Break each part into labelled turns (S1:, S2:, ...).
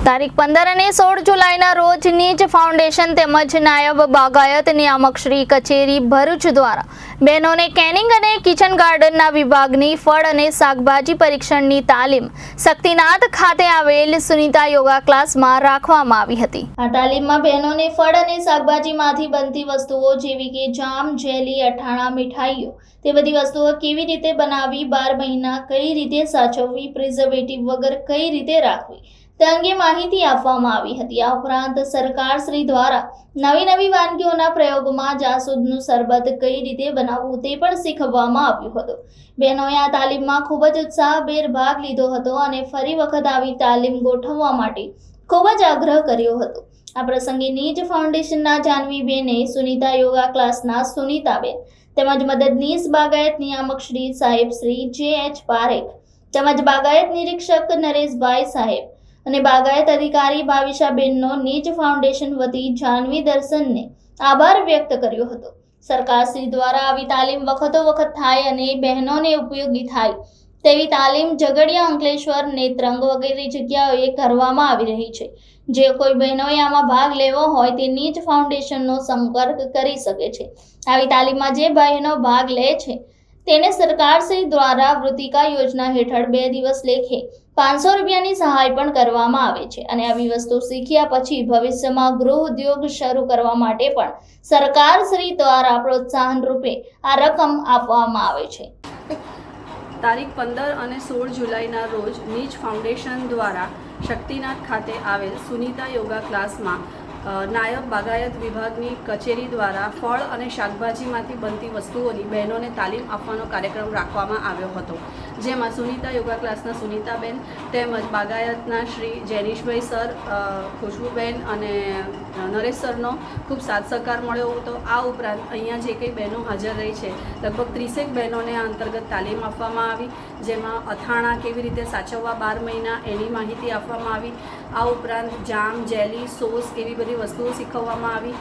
S1: તારીખ 15 અને 16 જુલાઈના રોજ નીચ ફાઉન્ડેશન તેમજ નાયબ બાગાયત નિયામક શ્રી કચેરી ભરૂચ દ્વારા બહેનોને કેનિંગ અને કિચન ગાર્ડનના વિભાગની ફળ અને શાકભાજી પરીક્ષણની તાલીમ શક્તિનાથ ખાતે આવેલ સુનીતા યોગા ક્લાસમાં રાખવામાં આવી હતી। આ તાલીમમાં બહેનોને ફળ અને શાકભાજીમાંથી બનતી વસ્તુઓ જેવી કે જામ, જેલી, અથાણા, મીઠાઈઓ તે બધી વસ્તુઓ કેવી રીતે બનાવવી, 12 મહિના કઈ રીતે સાચવવી, પ્રિઝર્વેટિવ વગર કઈ રીતે રાખવી તે અંગે માહિતી આપવામાં આવી હતી। આ ઉપરાંત સરકાર શ્રી દ્વારા નવી વાનગીઓના પ્રયોગમાં જાસૂદનું શરબત કઈ રીતે બનાવવું તે પણ શીખવવામાં આવ્યું હતું। બહેનોએ આ તાલીમમાં ખૂબ જ ઉત્સાહભેર ભાગ લીધો હતો અને ફરી વખત આવી તાલીમ ગોઠવવા માટે ખૂબ જ આગ્રહ કર્યો હતો। આ પ્રસંગે નીચ ફાઉન્ડેશનના જાનવીબેને, સુનીતા યોગા ક્લાસના સુનીતાબેન તેમજ મદદનીશ બાગાયત નિયામક શ્રી સાહેબ શ્રી જે.એચ. પારેખ તેમજ બાગાયત નિરીક્ષક નરેશભાઈ સાહેબ અને બાગાયત અધિકારી ભાવિશાબેનનો નીચ ફાઉન્ડેશન વતી જાનવી દર્શનને આભાર વ્યક્ત કર્યો હતો। સરકારશ્રી દ્વારા આવી તાલીમ વખત થાય અને બહેનોને ઉપયોગી થાય તેવી તાલીમ ઝઘડિયા, અંકલેશ્વર, નેત્રંગ વગેરે જગ્યાઓએ કરવામાં આવી રહી છે। જે કોઈ બહેનોએ આમાં ભાગ લેવો હોય તે નીચ ફાઉન્ડેશનનો સંપર્ક કરી શકે છે। આવી તાલીમમાં જે બહેનો ભાગ લે છે તેને સરકારશ્રી દ્વારા વૃત્તિકા યોજના હેઠળ 2 દિવસ લેખે 500 રૂપિયાની સહાય પણ કરવામાં આવે છે અને આવી વસ્તુ શીખ્યા પછી ભવિષ્યમાં ગૃહ ઉદ્યોગ શરૂ કરવા માટે પણ સરકારશ્રી દ્વારા પ્રોત્સાહન રૂપે આ રકમ આપવામાં આવે છે।
S2: તારીખ 15 અને 16 જુલાઈના રોજ નીચ ફાઉન્ડેશન દ્વારા શક્તિનાથ ખાતે આવેલ સુનીતા યોગા ક્લાસમાં નાયબ બાગાયત વિભાગની કચેરી દ્વારા ફળ અને શાકભાજીમાંથી બનતી વસ્તુઓની બહેનોને તાલીમ આપવાનો કાર્યક્રમ રાખવામાં આવ્યો હતો। જેમાં સુનીતા યોગા ક્લાસના સુનીતાબેન તેમજ બાગાયતના શ્રી જેનીશભાઈ સર, ખુશ્બુબેન અને નરેશ સરનો ખૂબ સાથ સહકાર મળ્યો હતો। આ ઉપરાંત અહીંયા જે કંઈ બહેનો હાજર રહી છે લગભગ 30 બહેનોને આ અંતર્ગત તાલીમ આપવામાં આવી, જેમાં અથાણા કેવી રીતે સાચવવા 12 મહિના એની માહિતી આપવામાં આવી। આ ઉપરાંત જામ, જેલી, સોસ એવી બધી વસ્તુઓ શીખવવામાં આવી।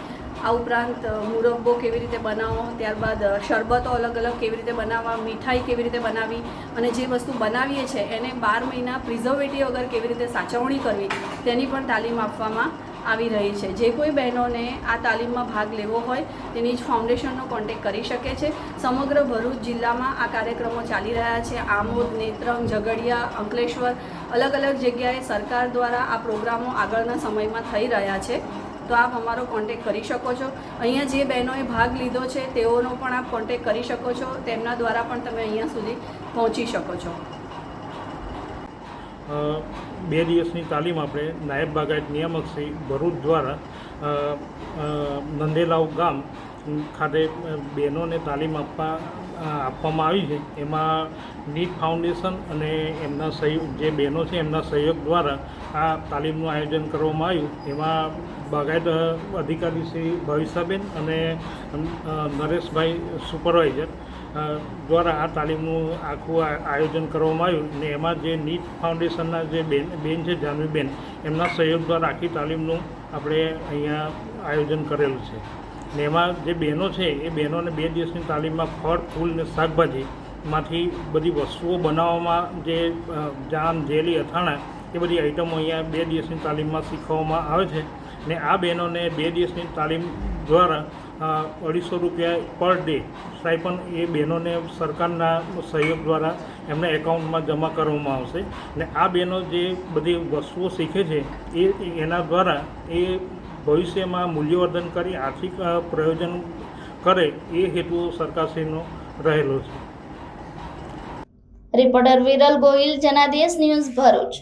S2: આ ઉપરાંત મુરબ્બો કેવી રીતે બનાવવો, ત્યારબાદ શરબતો અલગ કેવી રીતે બનાવવા, મીઠાઈ કેવી રીતે બનાવવી અને જે વસ્તુ બનાવીએ છીએ એને 12 મહિના પ્રિઝર્વેટિવ વગર કેવી રીતે સાચવણી કરવી તેની પણ તાલીમ આપવામાં આવી રહી છે। જે કોઈ બહેનોને આ તાલીમમાં ભાગ લેવો હોય તે નીચ ફાઉન્ડેશનનો કોન્ટેક્ટ કરી શકે છે। સમગ્ર ભરૂચ જિલ્લામાં આ કાર્યક્રમો ચાલી રહ્યા છે। આમોદ, નેત્રંગ, ઝઘડિયા, અંકલેશ્વર અલગ જગ્યાએ સરકાર દ્વારા આ પ્રોગ્રામો આગળના સમયમાં થઈ રહ્યા છે। તો આપ અમારો કોન્ટેક્ટ કરી શકો છો। અહીંયા જે બહેનોએ ભાગ લીધો છે તેઓનો પણ આપ કોન્ટેક્ટ કરી શકો છો, તેમના દ્વારા પણ તમે અહીંયા સુધી પહોંચી શકો છો।
S3: 2 દિવસની તાલીમ આપણે નાયબ બાગાયત નિયામક શ્રી ભરૂચ દ્વારા નંદેલાવ ગામ ખાતે બહેનોને તાલીમ આપવામાં આવી છે। એમાં નીચ ફાઉન્ડેશન અને એમના જે બહેનો છે એમના સહયોગ દ્વારા આ તાલીમનું આયોજન કરવામાં આવ્યું। એમાં બાગાયત અધિકારી શ્રી ભાવિશાબેન અને નરેશભાઈ સુપરવાઇઝર દ્વારા આ તાલીમનું આખું આયોજન કરવામાં આવ્યું અને એમાં જે નીચ ફાઉન્ડેશનના જે બેન છે જાનવીબેન, એમના સહયોગ દ્વારા આખી તાલીમનું આપણે અહીંયા આયોજન કરેલું છે। ને એમાં જે બહેનો છે એ બહેનોને 2 દિવસની તાલીમમાં ફળ, ફૂલ ને શાકભાજીમાંથી બધી વસ્તુઓ બનાવવામાં જે જામ, જેલી, અથાણા એ બધી આઈટમો અહીંયા 2 દિવસની તાલીમમાં શીખવવામાં આવે છે। ને આ બહેનોને 2 દિવસની તાલીમ દ્વારા 250 રૂપિયા પર ડે સ્ટાઇપન્ડ એ બહેનોને સરકારના સહયોગ દ્વારા એમના એકાઉન્ટમાં જમા કરવામાં આવશે। ને આ બહેનો જે બધી વસ્તુઓ શીખે છે એના દ્વારા એ ભવિષ્યમાં મૂલ્યવર્ધન કરી આર્થિક પ્રયોજન કરે એ હેતુ સરકારશ્રીનો રહેલો છે।
S1: Reporter Viral Gohil, Janadesh news, Bharuch.